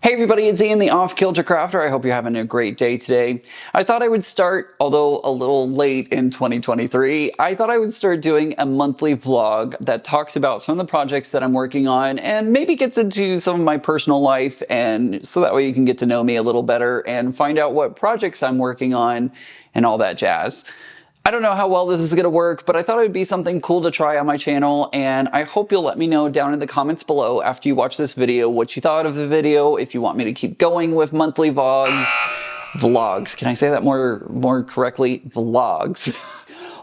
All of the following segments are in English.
Hey everybody, it's Ian, the Off-Kilter Crafter. I hope you're having a great day today. I thought I would start, although a little late in 2023, I thought I would start doing a monthly vlog that talks about some of the projects that I'm working on and maybe gets into some of my personal life, and so that way you can get to know me a little better and find out what projects I'm working on and all that jazz. I don't know how well this is going to work, but I thought it would be something cool to try on my channel, and I hope you'll let me know down in the comments below after you watch this video what you thought of the video, if you want me to keep going with monthly vlogs. Can I say that more correctly? Vlogs.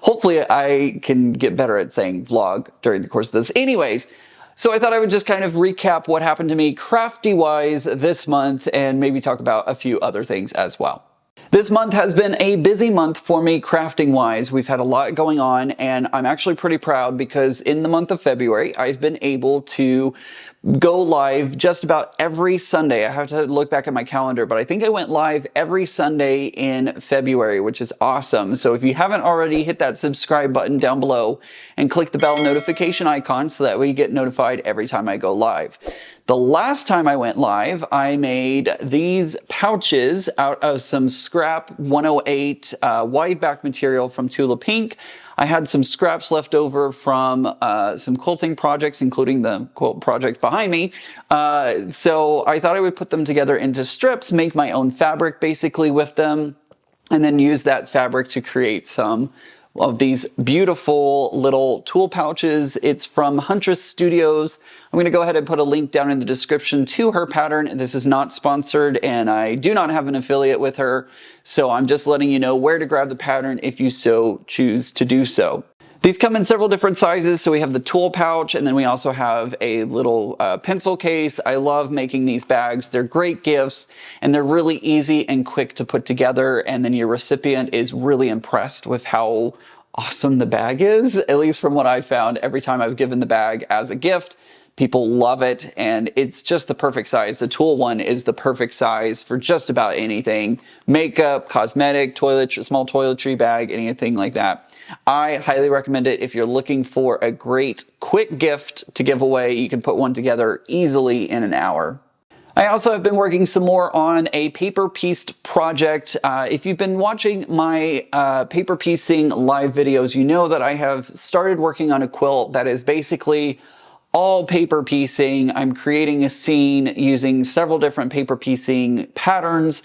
Hopefully I can get better at saying vlog during the course of this. Anyways, so I thought I would just kind of recap what happened to me crafty-wise this month and maybe talk about a few other things as well. This month has been a busy month for me crafting-wise. We've had a lot going on, and I'm actually pretty proud because in the month of February, I've been able to go live just about every Sunday. I have to look back at my calendar, but I think I went live every Sunday in February, which is awesome. So if you haven't already, hit that subscribe button down below and click the bell notification icon so that way you get notified every time I go live. The last time I went live, I made these pouches out of some scrap 108 wide back material from Tula Pink. I had some scraps left over from some quilting projects, including the quilt project behind me. So I thought I would put them together into strips, make my own fabric basically with them, and then use that fabric to create some of these beautiful little tool pouches. It's from Huntress Studios. I'm going to go ahead and put a link down in the description to her pattern. This is not sponsored, and I do not have an affiliate with her, so I'm just letting you know where to grab the pattern if you so choose to do so. These come in several different sizes, so we have the tool pouch, and then we also have a little pencil case. I love making these bags. They're great gifts, and they're really easy and quick to put together, and then your recipient is really impressed with how awesome the bag is, at least from what I've found. Every time I've given the bag as a gift, people love it, and it's just the perfect size. The tool one is the perfect size for just about anything. Makeup, cosmetic, small toiletry bag, anything like that. I highly recommend it if you're looking for a great quick gift to give away. You can put one together easily in an hour. I also have been working some more on a paper pieced project. If you've been watching my paper piecing live videos, you know that I have started working on a quilt that is basically all paper piecing. I'm creating a scene using several different paper piecing patterns.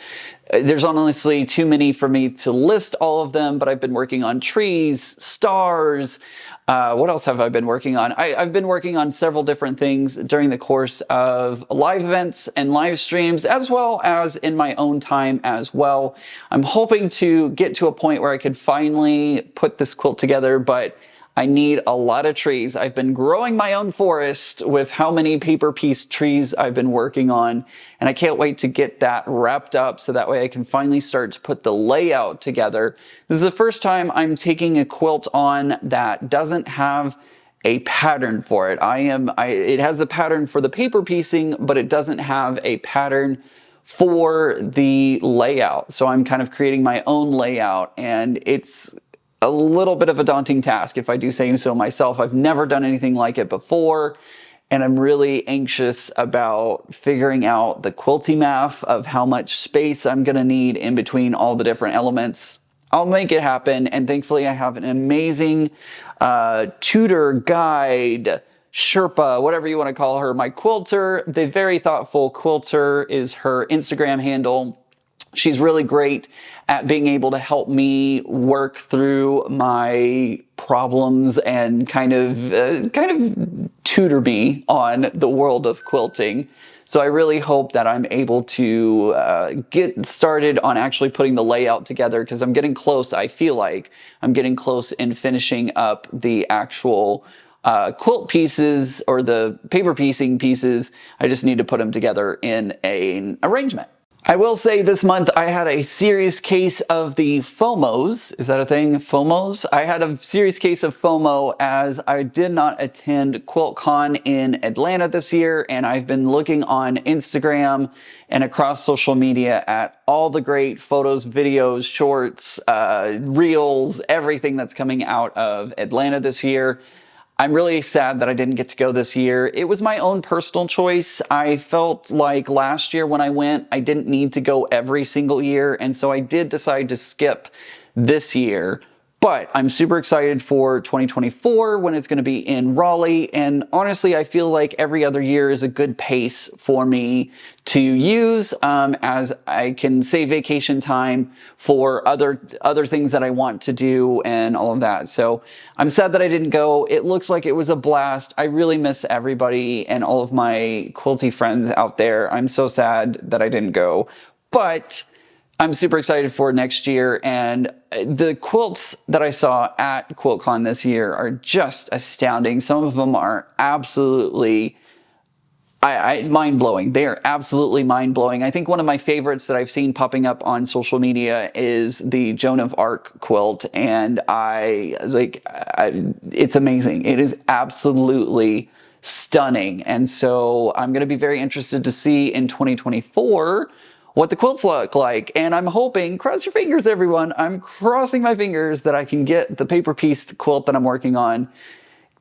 There's honestly too many for me to list all of them, but I've been working on trees, stars. What else have I been working on? I've been working on several different things during the course of live events and live streams, as well as in my own time as well. I'm hoping to get to a point where I could finally put this quilt together, but I need a lot of trees. I've been growing my own forest with how many paper piece trees I've been working on, and I can't wait to get that wrapped up so that way I can finally start to put the layout together. This is the first time I'm taking a quilt on that doesn't have a pattern for it. It has a pattern for the paper piecing, but it doesn't have a pattern for the layout. So I'm kind of creating my own layout, and it's a little bit of a daunting task, if I do say so myself. I've never done anything like it before, and I'm really anxious about figuring out the quilty math of how much space I'm gonna need in between all the different elements. I'll make it happen, and thankfully I have an amazing tutor, guide, Sherpa, whatever you want to call her, my quilter. The Very Thoughtful Quilter is her Instagram handle. She's really great at being able to help me work through my problems and kind of tutor me on the world of quilting. So I really hope that I'm able to get started on actually putting the layout together, because I'm getting close. I feel like I'm getting close in finishing up the actual quilt pieces or the paper piecing pieces. I just need to put them together in an arrangement. I will say this month I had a serious case of the FOMOs. Is that a thing? FOMOs? I had a serious case of FOMO as I did not attend QuiltCon in Atlanta this year, and I've been looking on Instagram and across social media at all the great photos, videos, shorts, reels, everything that's coming out of Atlanta this year. I'm really sad that I didn't get to go this year. It was my own personal choice. I felt like last year when I went, I didn't need to go every single year, and so I did decide to skip this year. But I'm super excited for 2024 when it's going to be in Raleigh. And honestly, I feel like every other year is a good pace for me to use as I can save vacation time for other things that I want to do and all of that. So I'm sad that I didn't go. It looks like it was a blast. I really miss everybody and all of my quilty friends out there. I'm so sad that I didn't go. But I'm super excited for next year, and the quilts that I saw at QuiltCon this year are just astounding. Some of them are absolutely mind-blowing. They are absolutely mind-blowing. I think one of my favorites that I've seen popping up on social media is the Joan of Arc quilt, and it's amazing. It is absolutely stunning, and so I'm going to be very interested to see in 2024 what the quilts look like. And I'm hoping, cross your fingers everyone, I'm crossing my fingers that I can get the paper pieced quilt that I'm working on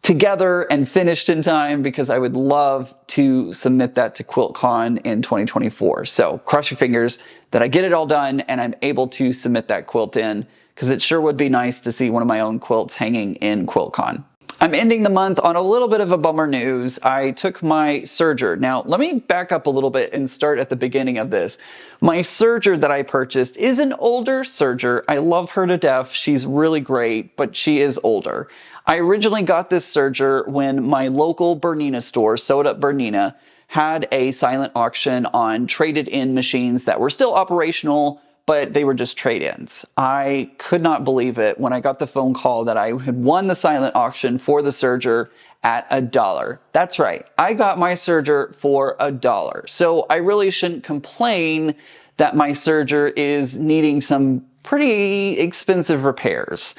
together and finished in time, because I would love to submit that to QuiltCon in 2024. So cross your fingers that I get it all done and I'm able to submit that quilt in, because it sure would be nice to see one of my own quilts hanging in QuiltCon. I'm ending the month on a little bit of a bummer news. I took my serger. Now, let me back up a little bit and start at the beginning of this. My serger that I purchased is an older serger. I love her to death. She's really great, but she is older. I originally got this serger when my local Bernina store, Sewed Up Bernina, had a silent auction on traded in machines that were still operational, but they were just trade-ins. I could not believe it when I got the phone call that I had won the silent auction for the serger at $1. That's right, I got my serger for $1. So I really shouldn't complain that my serger is needing some pretty expensive repairs.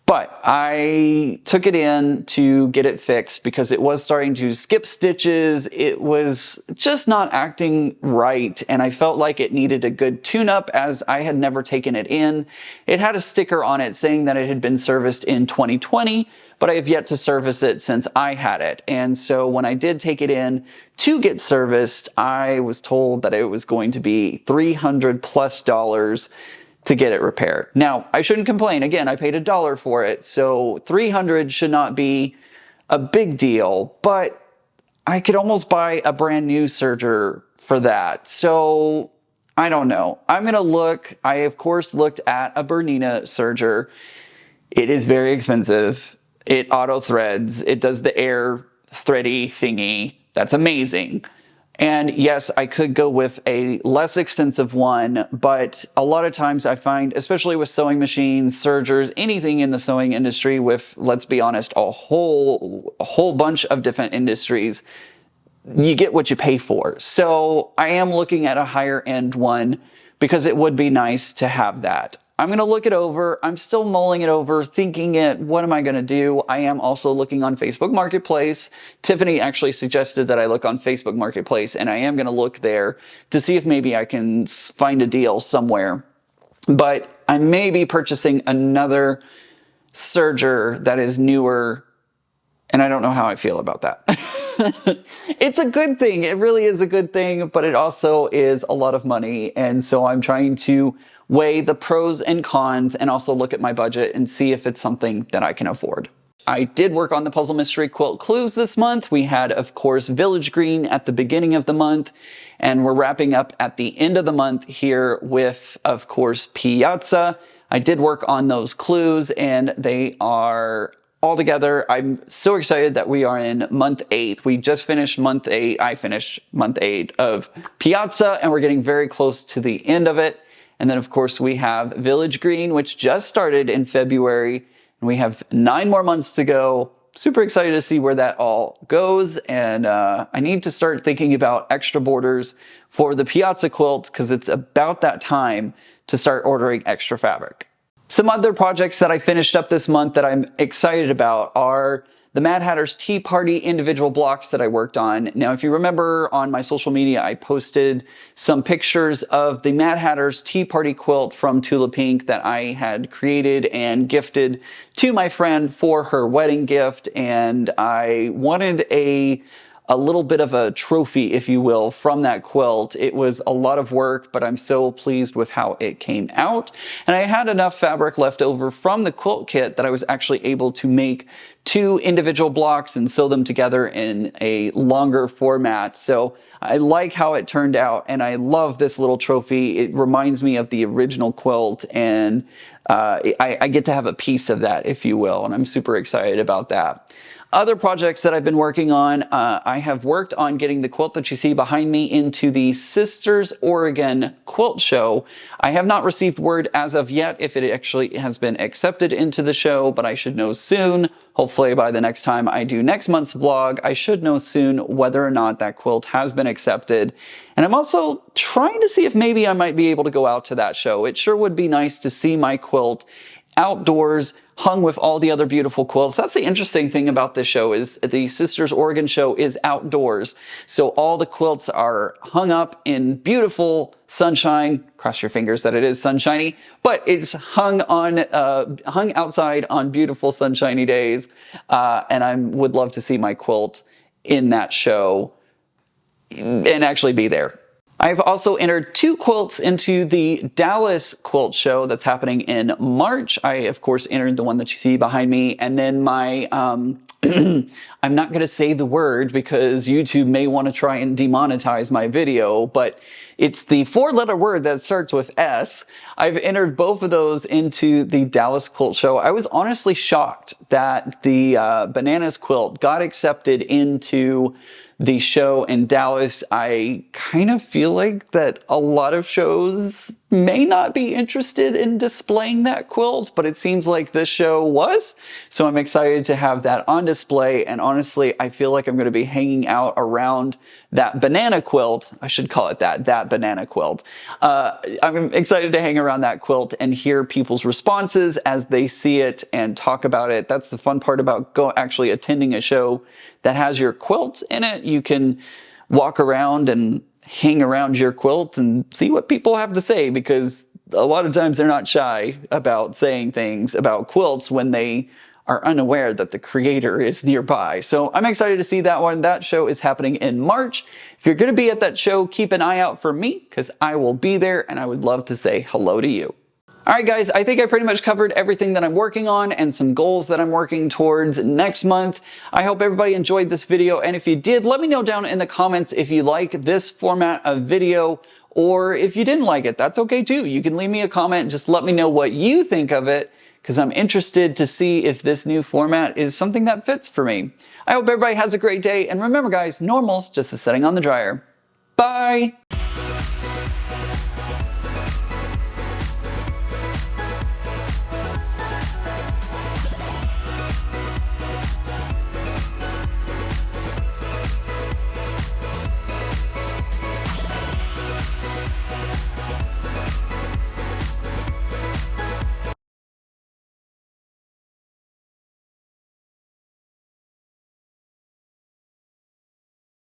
But I took it in to get it fixed because it was starting to skip stitches. It was just not acting right, and I felt like it needed a good tune-up as I had never taken it in. It had a sticker on it saying that it had been serviced in 2020, but I have yet to service it since I had it. And so when I did take it in to get serviced, I was told that it was going to be $300+ to get it repaired. Now, I shouldn't complain. Again, I paid $1 for it, so $300 should not be a big deal, but I could almost buy a brand new serger for that. So I don't know. I'm gonna look. I, of course, looked at a Bernina serger. It is very expensive. It auto threads. It does the air thready thingy. That's amazing. And yes, I could go with a less expensive one, but a lot of times I find, especially with sewing machines, sergers, anything in the sewing industry with, let's be honest, a whole bunch of different industries, you get what you pay for. So I am looking at a higher end one because it would be nice to have that. I'm going to look it over. I'm still mulling it over, thinking what am I going to do? I am also looking on Facebook Marketplace. Tiffany actually suggested that I look on Facebook Marketplace, and I am going to look there to see if maybe I can find a deal somewhere. But I may be purchasing another serger that is newer, and I don't know how I feel about that. It's a good thing. It really is a good thing, but it also is a lot of money. And so I'm trying to weigh the pros and cons and also look at my budget and see if it's something that I can afford. I did work on the Puzzle Mystery Quilt Clues this month. We had, of course, Village Green at the beginning of the month, and we're wrapping up at the end of the month here with, of course, Piazza. I did work on those clues, and they are all together. I'm so excited that we are in month 8. We just finished month 8. I finished month 8 of Piazza, and we're getting very close to the end of it. And then, of course, we have Village Green, which just started in February, and we have 9 more months to go. Super excited to see where that all goes, and I need to start thinking about extra borders for the Piazza quilt because it's about that time to start ordering extra fabric. Some other projects that I finished up this month that I'm excited about are the Mad Hatter's Tea Party individual blocks that I worked on. Now, if you remember on my social media, I posted some pictures of the Mad Hatter's Tea Party quilt from Tula Pink that I had created and gifted to my friend for her wedding gift, and I wanted a little bit of a trophy, if you will, from that quilt. It was a lot of work, but I'm so pleased with how it came out. And I had enough fabric left over from the quilt kit that I was actually able to make 2 individual blocks and sew them together in a longer format. So I like how it turned out, and I love this little trophy. It reminds me of the original quilt, and I get to have a piece of that, if you will, and I'm super excited about that. Other projects that I've been working on, I have worked on getting the quilt that you see behind me into the Sisters Oregon Quilt Show. I have not received word as of yet if it actually has been accepted into the show, but I should know soon. Hopefully by the next time I do next month's vlog, I should know soon whether or not that quilt has been accepted. And I'm also trying to see if maybe I might be able to go out to that show. It sure would be nice to see my quilt outdoors, hung with all the other beautiful quilts. That's the interesting thing about this show, is the Sisters Oregon show is outdoors. So all the quilts are hung up in beautiful sunshine. Cross your fingers that it is sunshiny, but it's hung outside on beautiful sunshiny days. And I would love to see my quilt in that show and actually be there. I've also entered 2 quilts into the Dallas Quilt Show that's happening in March. I, of course, entered the one that you see behind me, and then my, I'm not going to say the word because YouTube may want to try and demonetize my video, but it's the 4-letter word that starts with S. I've entered both of those into the Dallas Quilt Show. I was honestly shocked that the Bananas quilt got accepted into the show in Dallas. I kind of feel like that a lot of shows may not be interested in displaying that quilt, but it seems like this show was. So I'm excited to have that on display, and honestly, I feel like I'm going to be hanging out around that banana quilt. I should call it that banana quilt. I'm excited to hang around that quilt and hear people's responses as they see it and talk about it. That's the fun part about actually attending a show that has your quilt in it. You can walk around and hang around your quilt and see what people have to say, because a lot of times they're not shy about saying things about quilts when they are unaware that the creator is nearby. So I'm excited to see that one. That show is happening in March. If you're going to be at that show, keep an eye out for me, because I will be there and I would love to say hello to you. Alright guys, I think I pretty much covered everything that I'm working on and some goals that I'm working towards next month. I hope everybody enjoyed this video, and if you did, let me know down in the comments if you like this format of video, or if you didn't like it. That's okay too. You can leave me a comment, just let me know what you think of it, because I'm interested to see if this new format is something that fits for me. I hope everybody has a great day, and remember guys, normal's just a setting on the dryer. Bye!